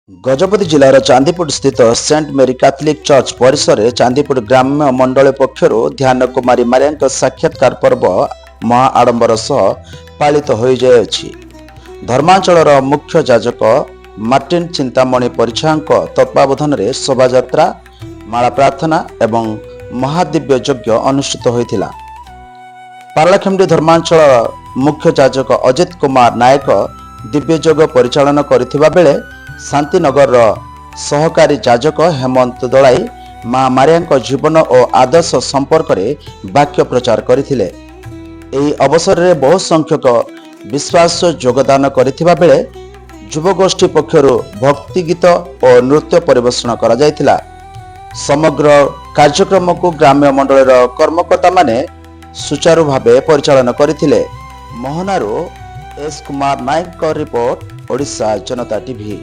गजपति जिलार चांदीपुर स्थित सेंट मेरी Catholic church परिसर में चांदीपुर ग्राम्य मंडल पक्षर ध्यान कुमारी मारिया साक्षात्कार पर्व महा आडंबर सह पालित हो जाएछि। धर्मांचल मुख्य जाजक मार्टिन चिंतामणि परिछा तत्वावधान में शोभायात्रा माला प्रार्थना एवं महादिव्य यज्ञ अनुष्ठित होता। पारलाखेमुंडी धर्मांचल मुख्य जाजक अजित कुमार नायक दिव्य यज्ञ परिचालन करथिबा बेले शांतिनगर सहकारी जाजक हेमंत दलाई मां मारिया जीवन और आदर्श संपर्क में वाक्य प्रचार करथिले। एही अवसर में बहु संख्यक विश्वास योगदान करथिबा बेले युवगोष्ठी पक्षरु भक्ति गीत और नृत्य परिवेषण करा जायतिला। समग्र कार्यक्रम को ग्राम्य मंडल कर्मकर्ता माने सुचारू भावे परिचालन करथिले। मोहनारू एस कुमार नायक रिपोर्ट ओडिशा जनता टीवी।